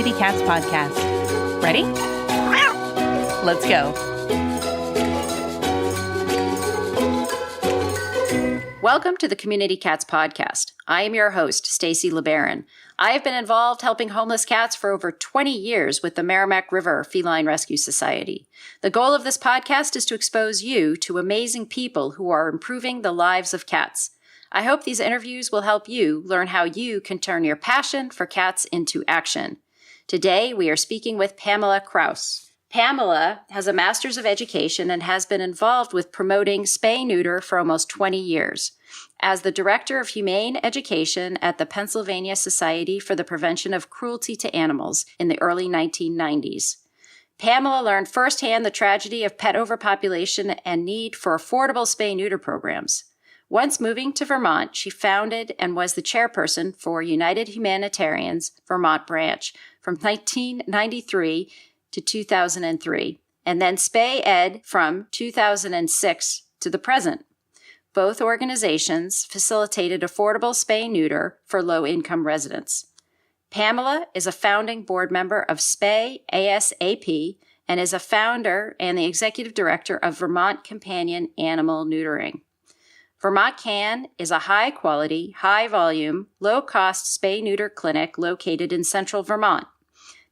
Community Cats podcast. Ready? Let's go. Welcome to the Community Cats podcast. I am your host, Stacy LeBaron. I have been involved helping homeless cats for over 20 years with the Merrimack River Feline Rescue Society. The goal of this podcast is to expose you to amazing people who are improving the lives of cats. I hope these interviews will help you learn how you can turn your passion for cats into action. Today, we are speaking with Pamela Krausz. Pamela has a Master's of Education and has been involved with promoting spay-neuter for almost 20 years. As the Director of Humane Education at the Pennsylvania Society for the Prevention of Cruelty to Animals in the early 1990s. Pamela learned firsthand the tragedy of pet overpopulation and need for affordable spay-neuter programs. Once moving to Vermont, she founded and was the chairperson for United Humanitarians Vermont branch from 1993 to 2003, and then Spay Ed from 2006 to the present. Both organizations facilitated affordable spay-neuter for low-income residents. Pamela is a founding board member of Spay ASAP and is a founder and the executive director of Vermont Companion Animal Neutering. Vermont Can is a high-quality, high-volume, low-cost spay-neuter clinic located in central Vermont.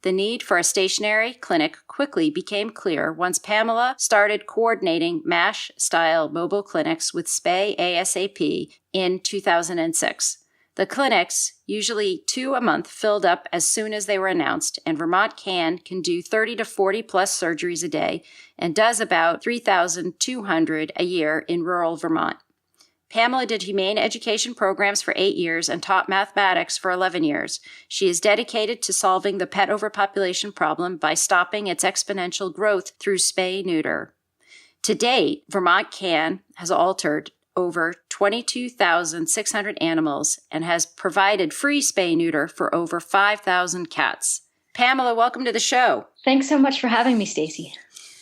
The need for a stationary clinic quickly became clear once Pamela started coordinating MASH-style mobile clinics with Spay ASAP in 2006. The clinics, usually 2 a month, filled up as soon as they were announced, and Vermont can do 30 to 40 plus surgeries a day and does about 3,200 a year in rural Vermont. Pamela did humane education programs for 8 years and taught mathematics for 11 years. She is dedicated to solving the pet overpopulation problem by stopping its exponential growth through spay-neuter. To date, Vermont Can has altered over 22,600 animals and has provided free spay-neuter for over 5,000 cats. Pamela, welcome to the show. Thanks so much for having me, Stacy.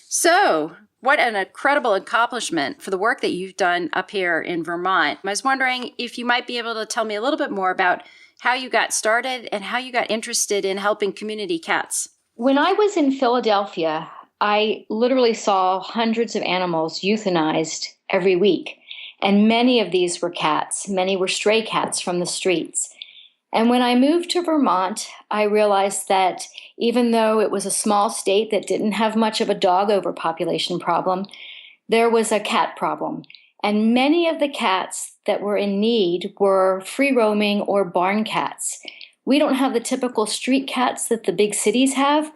So, what an incredible accomplishment for the work that you've done up here in Vermont. I was wondering if you might be able to tell me a little bit more about how you got started and how you got interested in helping community cats. When I was in Philadelphia, I literally saw hundreds of animals euthanized every week. And many of these were cats. Many were stray cats from the streets. And when I moved to Vermont, I realized that even though it was a small state that didn't have much of a dog overpopulation problem, there was a cat problem. And many of the cats that were in need were free-roaming or barn cats. We don't have the typical street cats that the big cities have,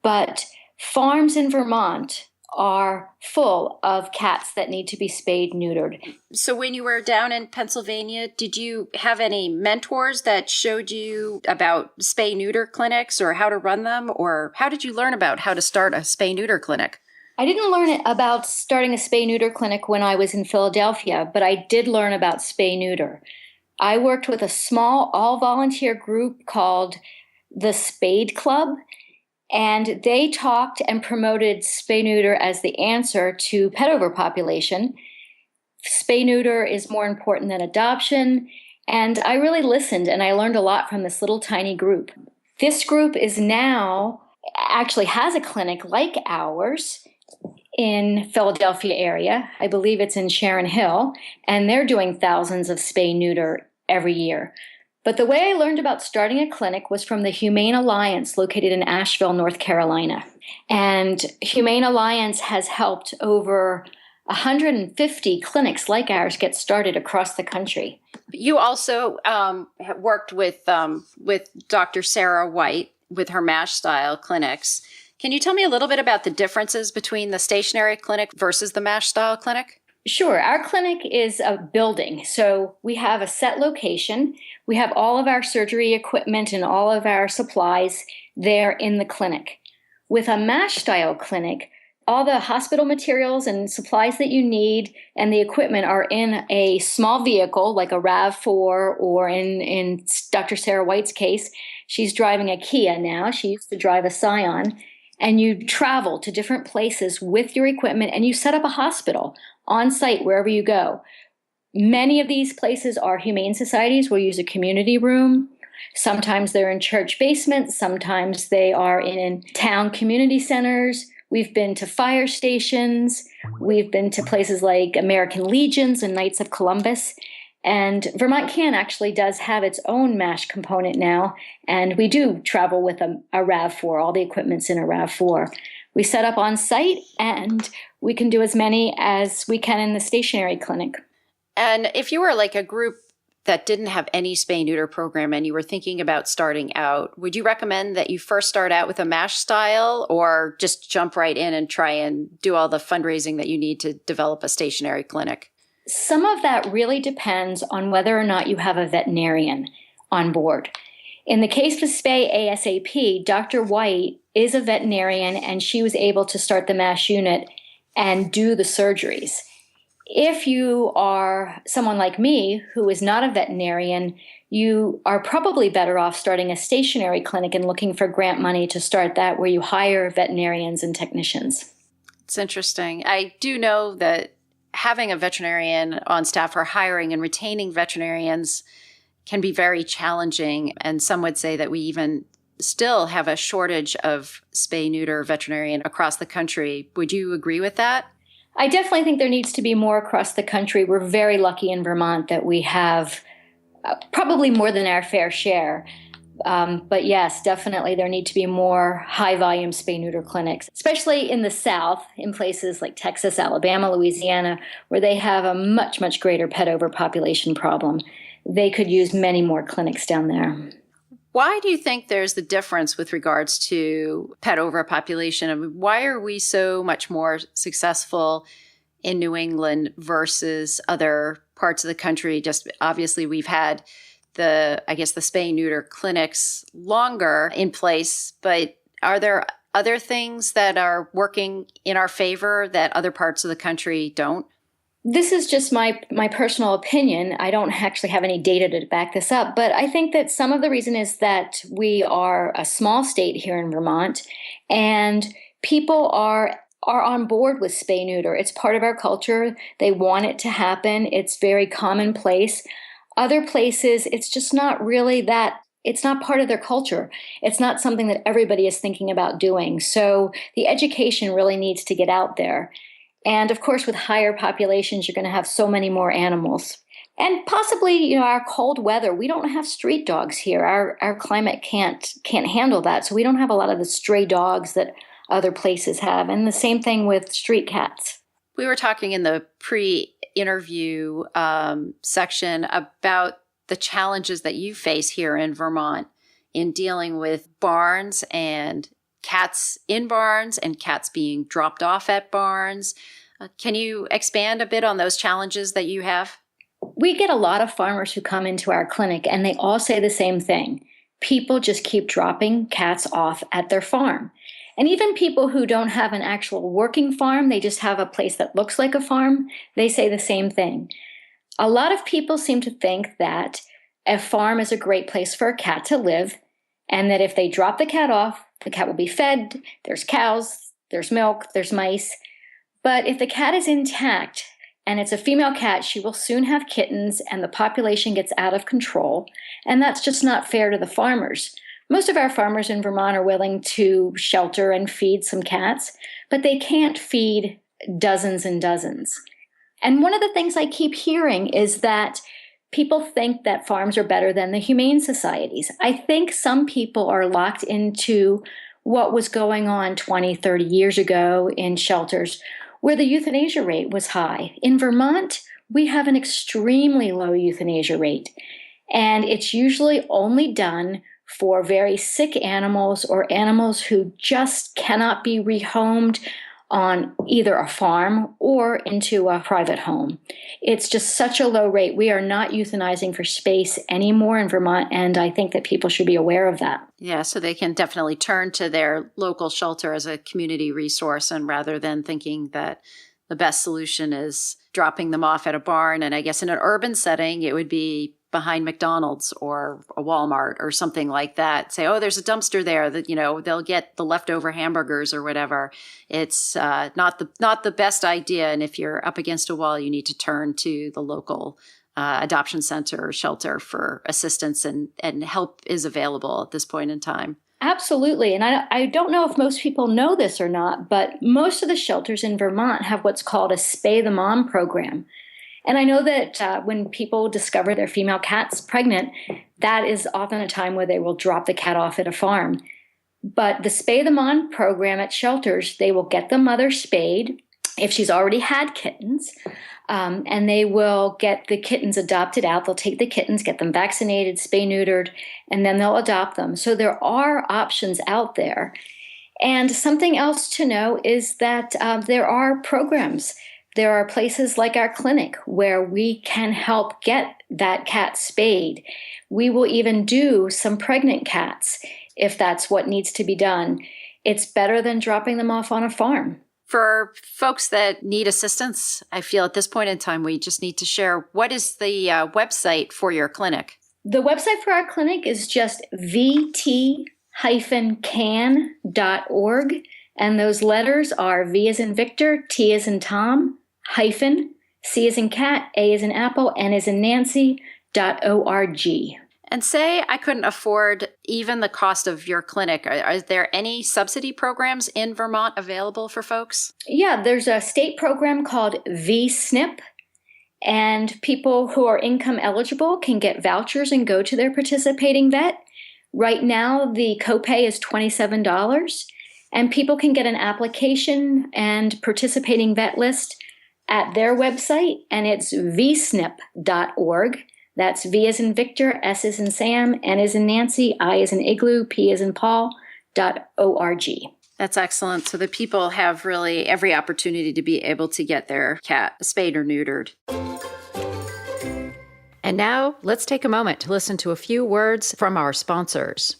but farms in Vermont are full of cats that need to be spayed, neutered. So when you were down in Pennsylvania, did you have any mentors that showed you about spay-neuter clinics or how to run them? Or how did you learn about how to start a spay-neuter clinic? I didn't learn about starting a spay-neuter clinic when I was in Philadelphia, but I did learn about spay-neuter. I worked with a small all-volunteer group called the Spade Club, and they talked and promoted spay-neuter as the answer to pet overpopulation. Spay-neuter is more important than adoption. And I really listened and I learned a lot from this little tiny group. This group is now actually has a clinic like ours in Philadelphia area. I believe it's in Sharon Hill, and they're doing thousands of spay-neuter every year. But the way I learned about starting a clinic was from the Humane Alliance located in Asheville, North Carolina. And Humane Alliance has helped over 150 clinics like ours get started across the country. You also worked with Dr. Sarah White with her mash-style clinics. Can you tell me a little bit about the differences between the stationary clinic versus the mash-style clinic? Sure. Our clinic is a building. So we have a set location. We have all of our surgery equipment and all of our supplies there in the clinic. With a mash-style clinic, all the hospital materials and supplies that you need and the equipment are in a small vehicle like a RAV4, or in Dr. Sarah White's case, she's driving a Kia now. She used to drive a Scion. And you travel to different places with your equipment and you set up a hospital on site wherever you go. Many of these places are humane societies. We'll use a community room. Sometimes they're in church basements. Sometimes they are in town community centers. We've been to fire stations. We've been to places like American Legions and Knights of Columbus. And Vermont Can actually does have its own MASH component now. And we do travel with a RAV4. All the equipment's in a RAV4. We set up on site, and we can do as many as we can in the stationary clinic. And if you were like a group that didn't have any spay-neuter program and you were thinking about starting out, would you recommend that you first start out with a mash style or just jump right in and try and do all the fundraising that you need to develop a stationary clinic? Some of that really depends on whether or not you have a veterinarian on board. In the case of Spay ASAP, Dr. White is a veterinarian, and she was able to start the MASH unit and do the surgeries. If you are someone like me who is not a veterinarian, you are probably better off starting a stationary clinic and looking for grant money to start that, where you hire veterinarians and technicians. It's interesting. I do know that having a veterinarian on staff or hiring and retaining veterinarians can be very challenging. And some would say that we even still have a shortage of spay-neuter veterinarian across the country. Would you agree with that? I definitely think there needs to be more across the country. We're very lucky in Vermont that we have probably more than our fair share. But yes, definitely there need to be more high-volume spay-neuter clinics, especially in the South, in places like Texas, Alabama, Louisiana, where they have a much, much greater pet overpopulation problem. They could use many more clinics down there. Why do you think there's the difference with regards to pet overpopulation? I mean, why are we so much more successful in New England versus other parts of the country? Just obviously we've had the spay-neuter clinics longer in place, but are there other things that are working in our favor that other parts of the country don't? This is just my personal opinion. I don't actually have any data to back this up, but I think that some of the reason is that we are a small state here in Vermont, and people are on board with spay-neuter. It's part of our culture. They want it to happen. It's very commonplace. Other places, it's just not really that. It's not part of their culture. It's not something that everybody is thinking about doing. So the education really needs to get out there. And of course, with higher populations, you're going to have so many more animals. And possibly, our cold weather, we don't have street dogs here. Our climate can't handle that. So we don't have a lot of the stray dogs that other places have. And the same thing with street cats. We were talking in the pre-interview section about the challenges that you face here in Vermont in dealing with barns and cats in barns and cats being dropped off at barns. Can you expand a bit on those challenges that you have? We get a lot of farmers who come into our clinic, and they all say the same thing. People just keep dropping cats off at their farm. And even people who don't have an actual working farm, they just have a place that looks like a farm, they say the same thing. A lot of people seem to think that a farm is a great place for a cat to live, and that if they drop the cat off, the cat will be fed, there's cows, there's milk, there's mice. But if the cat is intact and it's a female cat, she will soon have kittens and the population gets out of control. And that's just not fair to the farmers. Most of our farmers in Vermont are willing to shelter and feed some cats, but they can't feed dozens and dozens. And one of the things I keep hearing is that people think that farms are better than the humane societies. I think some people are locked into what was going on 20, 30 years ago in shelters where the euthanasia rate was high. In Vermont, we have an extremely low euthanasia rate, and it's usually only done for very sick animals or animals who just cannot be rehomed on either a farm or into a private home. It's just such a low rate. We are not euthanizing for space anymore in Vermont, and I think that people should be aware of that. Yeah, so they can definitely turn to their local shelter as a community resource, and rather than thinking that the best solution is dropping them off at a barn. And I guess in an urban setting, it would be behind McDonald's or a Walmart or something like that. Say, oh, there's a dumpster there that, they'll get the leftover hamburgers or whatever. It's not the best idea. And if you're up against a wall, you need to turn to the local adoption center or shelter for assistance and help is available at this point in time. Absolutely. And I don't know if most people know this or not, but most of the shelters in Vermont have what's called a Spay the Mom program. And I know that when people discover their female cat's pregnant, that is often a time where they will drop the cat off at a farm. But the Spay the Mom program at shelters, they will get the mother spayed if she's already had kittens, and they will get the kittens adopted out. They'll take the kittens, get them vaccinated, spay neutered, and then they'll adopt them. So there are options out there. And something else to know is that there are programs. There are places like our clinic where we can help get that cat spayed. We will even do some pregnant cats if that's what needs to be done. It's better than dropping them off on a farm. For folks that need assistance, I feel at this point in time, we just need to share what is the website for your clinic? The website for our clinic is just vt-can.org. And those letters are V as in Victor, T as in Tom, hyphen, C as in cat, A as in apple, N as in Nancy.org. And say I couldn't afford even the cost of your clinic. Are there any subsidy programs in Vermont available for folks? Yeah, there's a state program called VSNP, and people who are income eligible can get vouchers and go to their participating vet. Right now, the copay is $27, and people can get an application and participating vet list at their website, and it's vsnp.org. That's V as in Victor, S as in Sam, N as in Nancy, I as in Igloo, P as in Paul.org. That's excellent. So the people have really every opportunity to be able to get their cat spayed or neutered. And now let's take a moment to listen to a few words from our sponsors.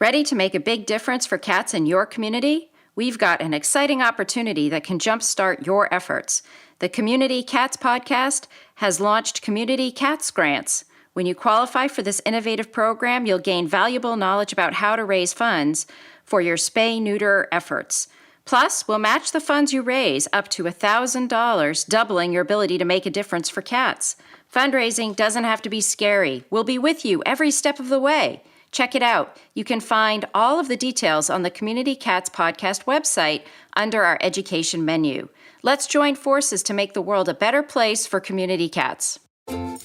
Ready to make a big difference for cats in your community? We've got an exciting opportunity that can jumpstart your efforts. The Community Cats Podcast has launched Community Cats Grants. When you qualify for this innovative program, you'll gain valuable knowledge about how to raise funds for your spay-neuter efforts. Plus, we'll match the funds you raise up to $1,000, doubling your ability to make a difference for cats. Fundraising doesn't have to be scary. We'll be with you every step of the way. Check it out. You can find all of the details on the Community Cats Podcast website under our education menu. Let's join forces to make the world a better place for community cats. What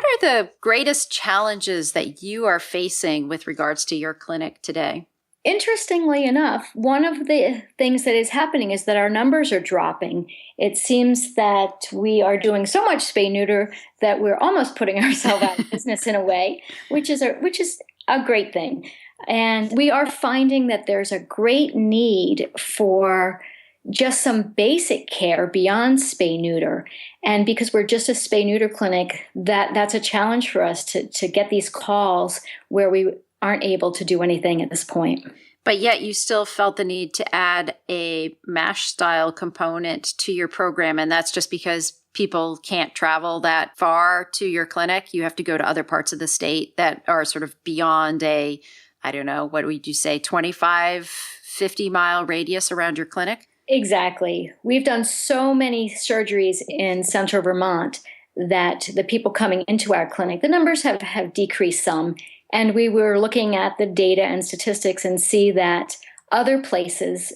are the greatest challenges that you are facing with regards to your clinic today? Interestingly enough, one of the things that is happening is that our numbers are dropping. It seems that we are doing so much spay-neuter that we're almost putting ourselves out of business in a way, which is a great thing. And we are finding that there's a great need for just some basic care beyond spay-neuter. And because we're just a spay-neuter clinic, that's a challenge for us to get these calls where we aren't able to do anything at this point. But yet you still felt the need to add a mash-style component to your program, and that's just because people can't travel that far to your clinic. You have to go to other parts of the state that are sort of beyond a, I don't know, what would you say, 25, 50-mile radius around your clinic? Exactly. We've done so many surgeries in central Vermont that the people coming into our clinic, the numbers have decreased some. And we were looking at the data and statistics and see that other places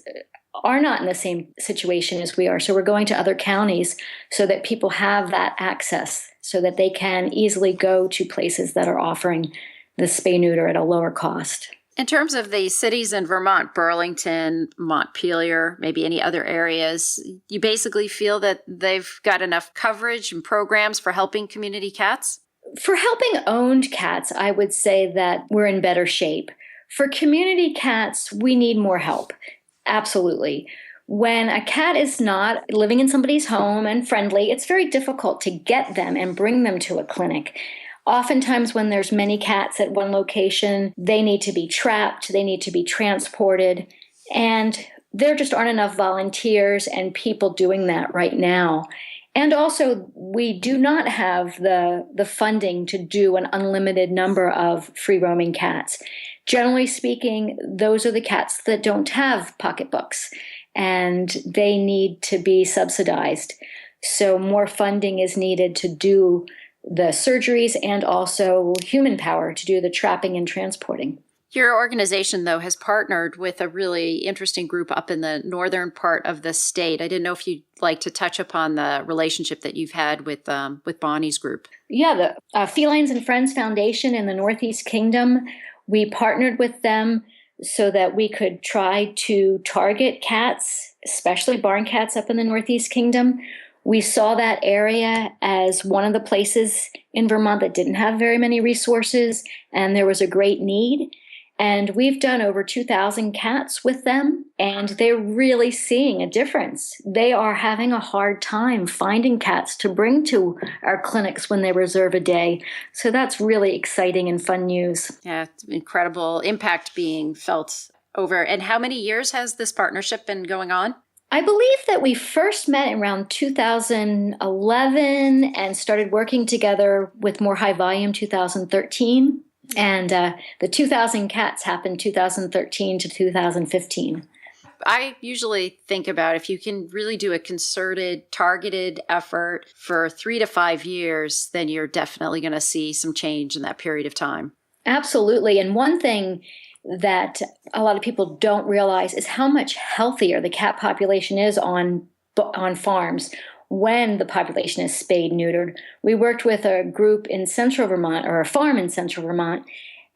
are not in the same situation as we are. So we're going to other counties so that people have that access so that they can easily go to places that are offering the spay-neuter at a lower cost. In terms of the cities in Vermont, Burlington, Montpelier, maybe any other areas, you basically feel that they've got enough coverage and programs for helping community cats? For helping owned cats, I would say that we're in better shape. For community cats, we need more help. Absolutely. When a cat is not living in somebody's home and friendly, it's very difficult to get them and bring them to a clinic. Oftentimes when there's many cats at one location, they need to be trapped, they need to be transported, and there just aren't enough volunteers and people doing that right now. And also, we do not have the funding to do an unlimited number of free-roaming cats. Generally speaking, those are the cats that don't have pocketbooks, and they need to be subsidized. So more funding is needed to do the surgeries and also human power to do the trapping and transporting. Your organization, though, has partnered with a really interesting group up in the northern part of the state. I didn't know if you'd like to touch upon the relationship that you've had with Bonnie's group. Yeah, the Felines and Friends Foundation in the Northeast Kingdom, we partnered with them so that we could try to target cats, especially barn cats up in the Northeast Kingdom. We saw that area as one of the places in Vermont that didn't have very many resources, and there was a great need. And we've done over 2,000 cats with them, and they're really seeing a difference. They are having a hard time finding cats to bring to our clinics when they reserve a day. So that's really exciting and fun news. Yeah, incredible impact being felt over. And how many years has this partnership been going on? I believe that we first met around 2011 and started working together with more high volume 2013. And the 2,000 cats happened 2013 to 2015. I usually think about if you can really do a concerted, targeted effort for 3 to 5 years, then you're definitely going to see some change in that period of time. Absolutely. And one thing that a lot of people don't realize is how much healthier the cat population is on farms when the population is spayed, neutered. We worked with a group in central Vermont, or a farm in central Vermont,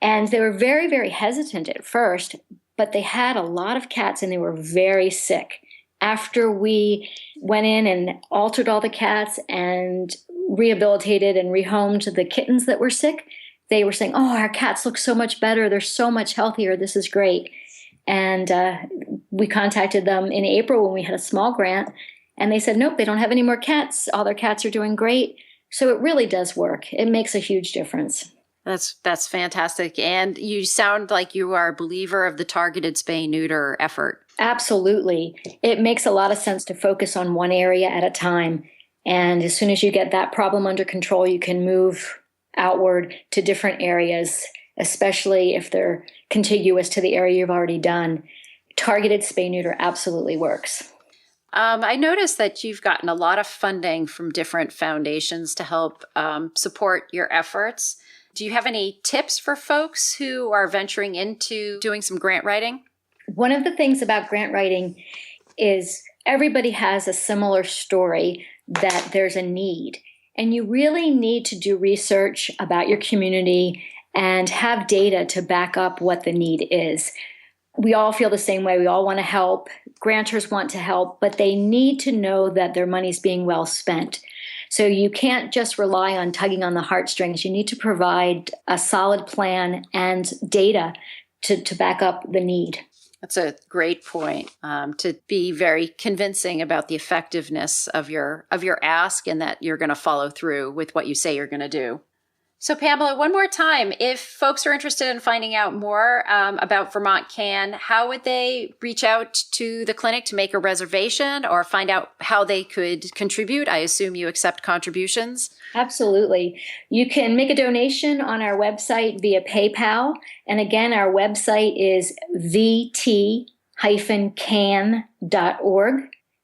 and they were very, very hesitant at first, but they had a lot of cats and they were very sick. After we went in and altered all the cats and rehabilitated and rehomed the kittens that were sick, they were saying, "Oh, our cats look so much better. They're so much healthier. This is great." And we contacted them in April when we had a small grant. And they said, nope, they don't have any more cats. All their cats are doing great. So it really does work. It makes a huge difference. That's fantastic. And you sound like you are a believer of the targeted spay-neuter effort. Absolutely. It makes a lot of sense to focus on one area at a time. And as soon as you get that problem under control, you can move outward to different areas, especially if they're contiguous to the area you've already done. Targeted spay-neuter absolutely works. I noticed that you've gotten a lot of funding from different foundations to help support your efforts. Do you have any tips for folks who are venturing into doing some grant writing? One of the things about grant writing is everybody has a similar story that there's a need. And you really need to do research about your community and have data to back up what the need is. We all feel the same way. We all want to help. Grantors want to help, but they need to know that their money's being well spent. So you can't just rely on tugging on the heartstrings. You need to provide a solid plan and data to back up the need. That's a great point, to be very convincing about the effectiveness of your ask and that you're going to follow through with what you say you're going to do. So Pamela, one more time, if folks are interested in finding out more about Vermont Can, how would they reach out to the clinic to make a reservation or find out how they could contribute? I assume you accept contributions. Absolutely. You can make a donation on our website via PayPal. And again, our website is vt-can.org.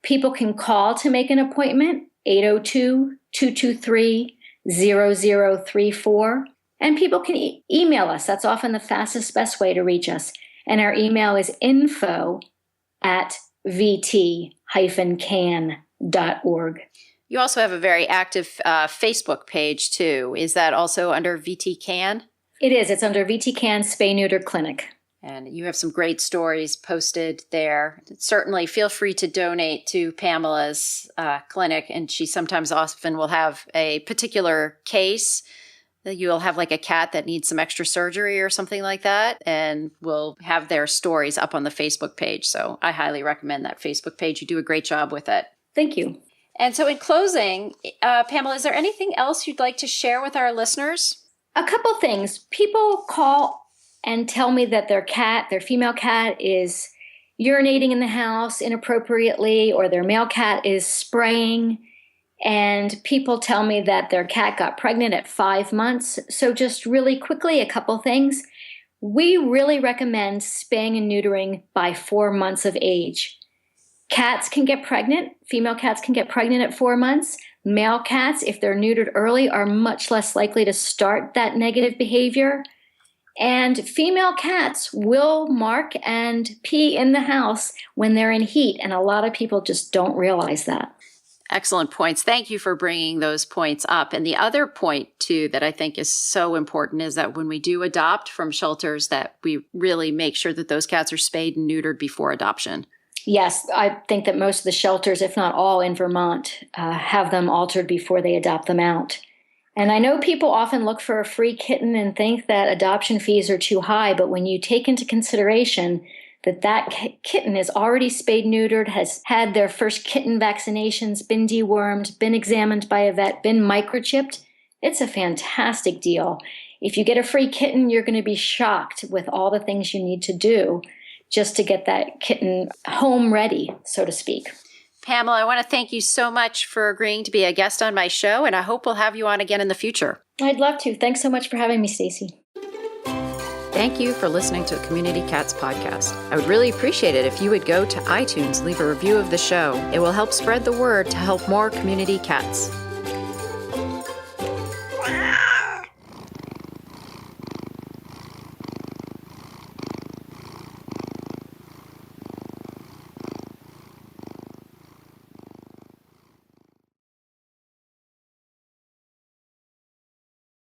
People can call to make an appointment, 802-223-0034. And people can email us. That's often the fastest, best way to reach us. And our email is info@vt-can.org. You also have a very active Facebook page, too. Is that also under VT Can? It is. It's under VT Can Spay Neuter Clinic. And you have some great stories posted there. Certainly feel free to donate to Pamela's clinic. And she sometimes often will have a particular case that you'll have like a cat that needs some extra surgery or something like that. And we'll have their stories up on the Facebook page. So I highly recommend that Facebook page. You do a great job with it. Thank you. And so in closing, Pamela, is there anything else you'd like to share with our listeners? A couple things. People call and tell me that their female cat is urinating in the house inappropriately, or their male cat is spraying. And people tell me that their cat got pregnant at 5 months. So just really quickly, a couple things. We really recommend spaying and neutering by 4 months of age. Cats can get pregnant. Female cats can get pregnant at 4 months. Male cats, if they're neutered early, are much less likely to start that negative behavior. And female cats will mark and pee in the house when they're in heat. And a lot of people just don't realize that. Excellent points. Thank you for bringing those points up. And the other point, too, that I think is so important is that when we do adopt from shelters, that we really make sure that those cats are spayed and neutered before adoption. Yes, I think that most of the shelters, if not all in Vermont, have them altered before they adopt them out. And I know people often look for a free kitten and think that adoption fees are too high, but when you take into consideration that kitten is already spayed, neutered, has had their first kitten vaccinations, been dewormed, been examined by a vet, been microchipped, it's a fantastic deal. If you get a free kitten, you're going to be shocked with all the things you need to do just to get that kitten home ready, so to speak. Pamela, I want to thank you so much for agreeing to be a guest on my show, and I hope we'll have you on again in the future. I'd love to. Thanks so much for having me, Stacy. Thank you for listening to the Community Cats podcast. I would really appreciate it if you would go to iTunes, leave a review of the show. It will help spread the word to help more community cats.